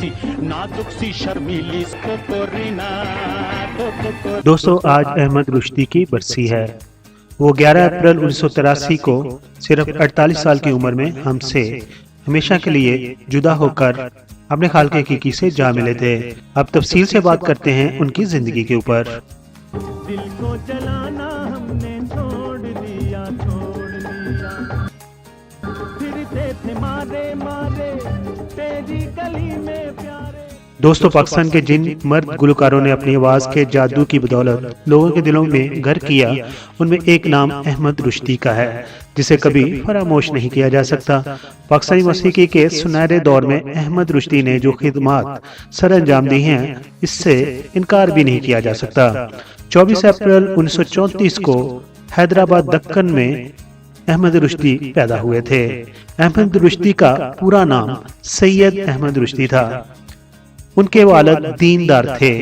सी नाजुक सी शर्मीली कोकोरीना दोस्तों, आज अहमद रुश्दी की बरसी है। वो 11 अप्रैल 1983 को सिर्फ 48 साल की उम्र में हमसे हमेशा के लिए जुदा होकर अपने खालके की से जा मिले थे। अब तफसील से बात करते हैं उनकी जिंदगी के ऊपर। दिल को जलाना हमने छोड़ दिया फिरते थे मारे मारे तेरी गली में प्यारे। दोस्तों, पाकिस्तान के जिन मर्द गुलकारों ने अपनी आवाज के जादू की बदौलत लोगों के दिलों में घर किया, उनमें एक नाम अहमद रुश्दी का है, जिसे कभी फरामोश नहीं किया जा सकता। पाकिस्तानी मौसीकी के सुनहरे दौर में अहमद रुश्दी ने जो खिदमात सर अंजाम दी हैं, इससे इनकार भी नहीं किया जा सकता। 24 अप्रैल 1934 को हैदराबाद दक्कन में अहमद रुश्दी पैदा हुए थे। अहमद रुश्दी का पूरा नाम सैयद अहमद रुश्दी था। उनके वालिद दीनदार थे।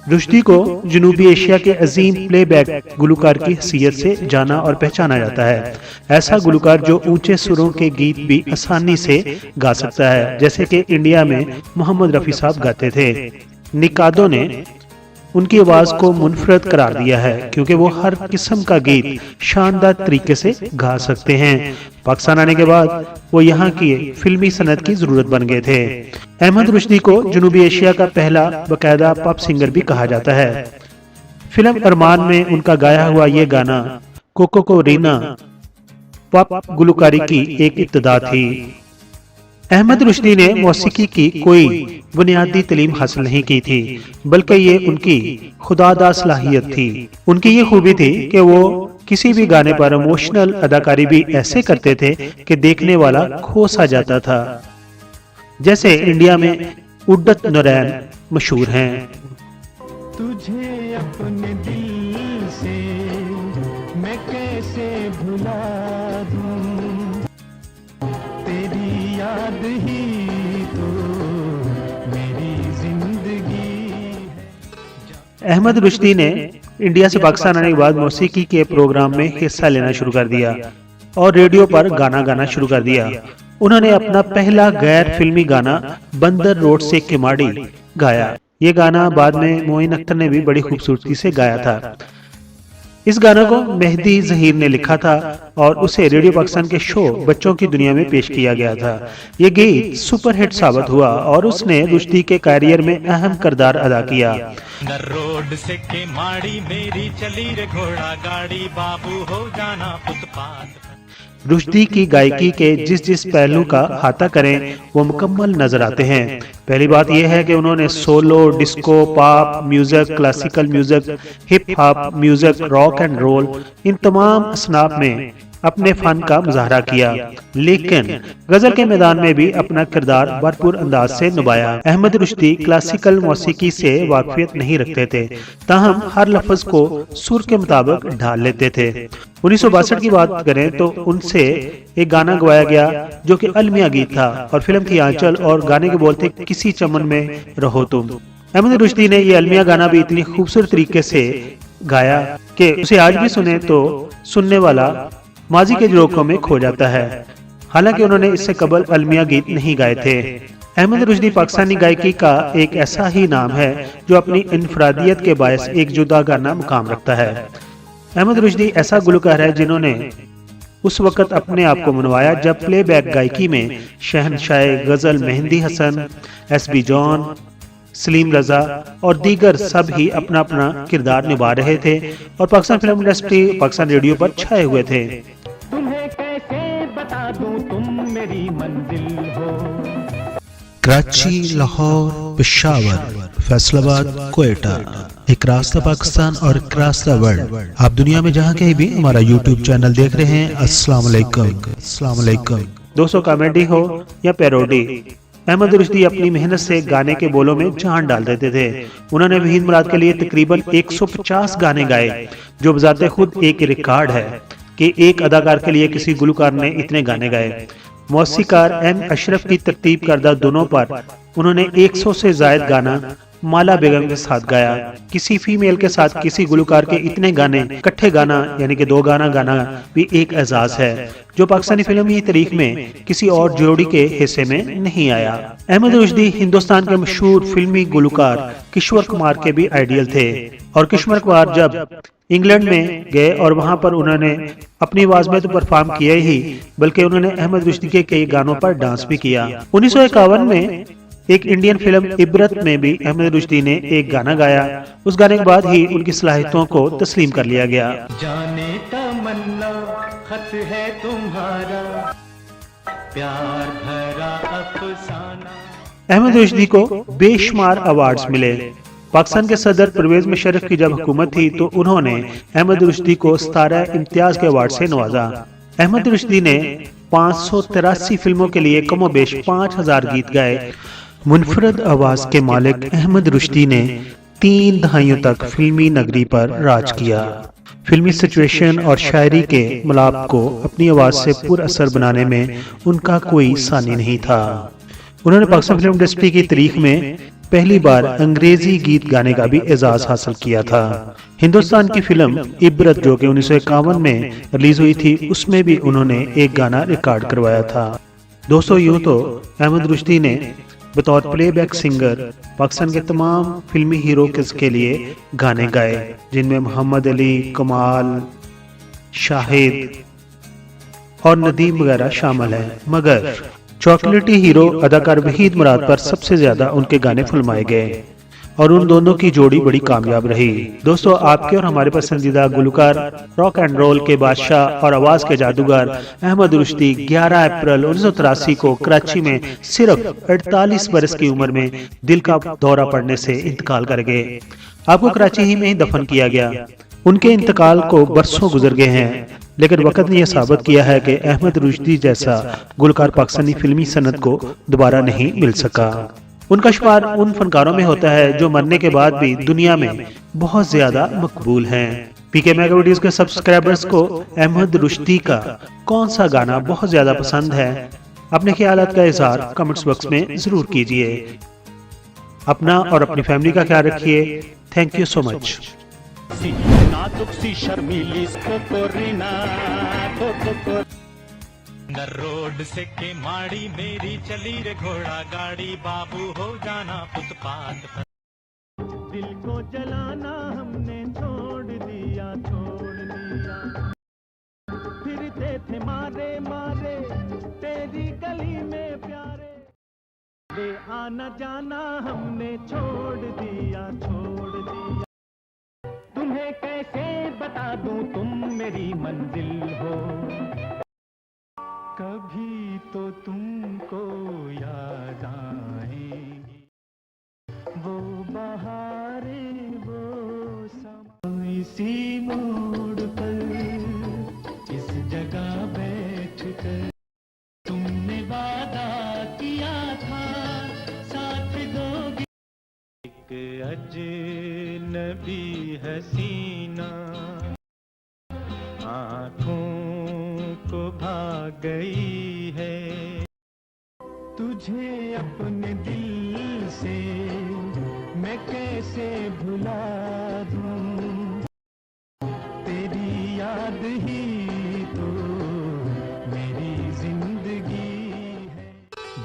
रुश्दी को जनूबी एशिया के अजीम प्लेबैक गुलकार की हैसियत से जाना और पहचाना जाता है। ऐसा गुलकार जो ऊंचे सुरों के गीत भी आसानी से गा सकता है, जैसे कि इंडिया में मोहम्मद रफी साहब गाते थे। निकादों ने उनकी आवाज को मुनफरद करार दिया है, क्योंकि वो हर किस्म का गीत शानदार तरीके से गा सकते हैं। पाकिस्तान आने के बाद वो यहाँ की फिल्मी सनत की जरूरत बन गए थे। अहमद रुश्दी को जनूबी एशिया का पहला बाकायदा पॉप सिंगर भी कहा जाता है। फिल्म अरमान में उनका गाया हुआ ये गाना कोकोरीना पॉप गुलकारी की एक इब्तिदा थी। अहमद रुश्दी ने मौसीकी की कोई बुनियादी तालीम हासिल नहीं की थी, बल्कि ये उनकी खुदादा सलाहियत थी। उनकी ये खूबी थी कि वो किसी भी गाने पर इमोशनल अदाकारी भी ऐसे करते थे कि देखने वाला खो सा जाता था। जैसे इंडिया में उड्डत नौरैन मशहूर हैं। तुझे अपने दिल से मैं कैसे भुला दूं, तेरी याद ही तो मेरी जिंदगी है। अहमद रुश्दी ने इंडिया से पाकिस्तान आने के बाद मौसीकी के प्रोग्राम में हिस्सा लेना शुरू कर दिया और रेडियो पर गाना गाना शुरू कर दिया। उन्होंने अपना पहला गैर फिल्मी गाना बंदर रोड से किमाड़ी गाया। ये गाना बाद में मोइन अख्तर ने भी बड़ी खूबसूरती से गाया था। इस गाने को मेहदी जहीर ने लिखा था और उसे रेडियो पाकिस्तान के शो बच्चों की दुनिया में पेश किया गया था। ये गीत सुपरहिट साबित हुआ और उसने रुश्दी के कैरियर में अहम किरदार अदा किया। रोड से किमाड़ी मेरी चली रे घोड़ा गाड़ी, बाबू हो जाना फुटपाथ। रुश्दी की गायकी के जिस जिस पहलू का अहाता करें वो मुकम्मल नजर आते हैं। पहली बात यह है कि उन्होंने solo, disco, pop music, classical music, hip hop music, rock and roll, इन तमाम असनाफ में अपने फन का मुजाहरा किया, लेकिन गजल के मैदान में भी अपना किरदार भरपूर अंदाज से निभाया। अहमद रुश्दी क्लासिकल मौसीकी से वाकफियत नहीं रखते थे, ताहम हर लफ्ज को सुर के मुताबिक ढाल लेते थे। 1962 की बात करें तो उनसे एक गाना गवाया गया जो कि अलमिया गीत था और फिल्म थी आंचल, और गाने के बोल थे किसी चमन में रहो तुम। अहमद रुश्दी ने ये अलमिया गाना भी इतनी खूबसूरत तरीके से गाया कि उसे आज भी सुने तो सुनने वाला माजी के झरोखों में खो जाता है। हालांकि उन्होंने इससे कबल अलमिया गीत नहीं गाए थे। अहमद रुश्दी पाकिस्तानी गायकी का एक ऐसा ही नाम है जो अपनी इनफरादियत के बायस एक जुदा गाना मुकाम रखता है। अहमद रुश्दी ऐसा गुलकार है जिन्होंने उस वक्त अपने आप को मनवाया जब प्लेबैक गायकी में शहनशाह गजल मेहंदी हसन, एसबी जॉन, सलीम रजा और दीगर सब ही अपना अपना किरदार निभा रहे थे और Pakistan film industry, Pakistan radio पर छाए हुए थे। तुम्हें कैसे बता दूं तुम मेरी मंजिल हो। कराची, लाहौर, पेशावर, फैसलाबाद, कोयटा, एक रास्ता पाकिस्तान और एक रास्ता वर्ल्ड। आप दुनिया में जहाँ कहीं भी हमारा यूट्यूब चैनल देख रहे हैं, अस्सलाम वालेकुम। अस्सलाम वालेकुम। दोस्तों, कॉमेडी हो या पैरोडी, अहमद रुश्दी अपनी मेहनत से गाने के बोलों में जान डाल देते थे। उन्होंने वहीद मुराद के लिए तकरीबन 150 गाने गाए, जो बजाते खुद एक रिकॉर्ड है कि एक अदाकार के लिए किसी गुलकार ने इतने गाने गाए। मौसीकार एम अशरफ की तरतीब करदा दोनों पर उन्होंने 100 से ज्यादा गाना माला बेगम के साथ गाया। किसी फीमेल के साथ किसी गुलकार के इतने गाने इकट्ठे गाना यानी कि 2 गाना गाना भी एक एजाज है जो पाकिस्तानी फिल्मी तारीख में किसी और जोड़ी के हिस्से में नहीं आया। अहमद रुश्दी हिंदुस्तान के मशहूर फिल्मी गुलकार किशोर कुमार के भी आइडियल थे और किशोर कुमार जब इंग्लैंड में गए और वहां पर उन्होंने अपनी आवाज में तो परफॉर्म किया ही बल्कि उन्होंने अहमद रुश्दी के कई गानों पर डांस भी किया। 1951 में एक इंडियन फिल्म इबरत में भी अहमद रुश्दी ने एक गाना गाया। उस गाने के बाद ही उनकी सलाहियतों को तस्लीम कर लिया गया। जाने तमन्ना खत है तुम्हारा, प्यार भरा अफसाना। अहमद रुश्दी को बेशुमार अवार्ड्स मिले। पाकिस्तान के सदर परवेज मुशर्रफ की जब हुकूमत थी तो उन्होंने अहमद रुश्दी को 17 इम्तियाज के अवार्ड से नवाजा। अहमद रुश्दी ने 583 फिल्मों के लिए कमोबेश 5000 गीत गाए। मुनफरद आवाज के मालिक अहमद रुश्दी ने 3 दहाइयों तक फिल्मी नगरी पर राज किया। फिल्मी सिचुएशन और शायरी के मिलाप को अपनी आवाज से पुरअसर बनाने में उनका कोई सानी नहीं था। उन्होंने पाकिस्तान फिल्म इंडस्ट्री की तारीख में पहली बार अंग्रेजी गीत गाने का भी एजाज हासिल किया था। हिंदुस्तान की फिल्म इबरत जो कि 1951 में रिलीज हुई थी उसमें भी उन्होंने एक गाना रिकॉर्ड करवाया था। दोस्तों यूं तो अहमद रुश्दी ने बतौर प्लेबैक सिंगर पाकिस्तान के तमाम फिल्मी हीरो के लिए गाने गाए जिनमें मोहम्मद अली, कमाल, शाहिद और नदीम वगैरह शामिल हैं। मगर चॉकलेटी हीरो अदाकार वहीद मुराद पर सबसे ज्यादा उनके गाने फिल्माए गए और उन दोनों की जोड़ी बड़ी कामयाब रही। दोस्तों आपके और हमारे पसंदीदा गुलकार रॉक एंड रोल के बादशाह और आवाज के जादूगर अहमद रुश्दी 11 अप्रैल 1983 को कराची में सिर्फ 48 बरस की उम्र में दिल का दौरा पड़ने से इंतकाल कर गए। आपको कराची ही में ही दफन किया गया। उनके इंतकाल को बरसों गुजर गए हैं लेकिन वक्त ने यह साबित किया है कि अहमद रुश्दी जैसा गुलकार पाकिस्तानी फिल्मी सनत को दोबारा नहीं मिल सका। उनका शुमार उन फनकारों में होता है जो मरने के बाद भी दुनिया में बहुत ज्यादा मकबूल हैं। पीके मेगा वीडियोस के सब्सक्राइबर्स को अहमद रुश्दी का कौन सा गाना बहुत ज्यादा पसंद है अपने ख्यालात का इजहार कमेंट्स बॉक्स में जरूर कीजिए। अपना और अपनी फैमिली का ख्याल रखिए। Thank you so much. नाजुक सी शर्मीली कोकोरीना रोड से के माड़ी मेरी चली रे घोड़ा गाड़ी, बाबू हो जाना फुटपाथ पर। दिल को जलाना हमने छोड़ दिया, फिरते थे मारे मारे तेरी गली में प्यारे, ले आना जाना हमने छोड़ दिया। तुम्हें कैसे बता दूं तुम मेरी मंजिल हो, कभी तो तुमको याद आएंगी वो बहारें वो समा। इसी मोड़ पर इस जगह बैठ कर तुमने वादा किया था साथ दोगी। एक अजनबी हसीना आँखों को भाग गई है, तुझे अपने दिल से मैं कैसे भुला दूं, तेरी याद ही तो मेरी जिंदगी है।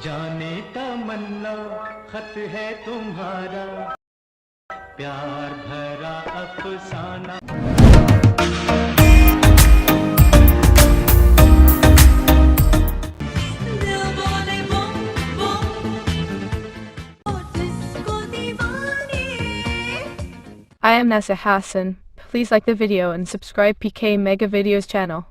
जाने तमन्ना खत है तुम्हारा, प्यार भरा अफसाना। I am Nessa Hassan. Please like the video and subscribe PK Mega Videos channel.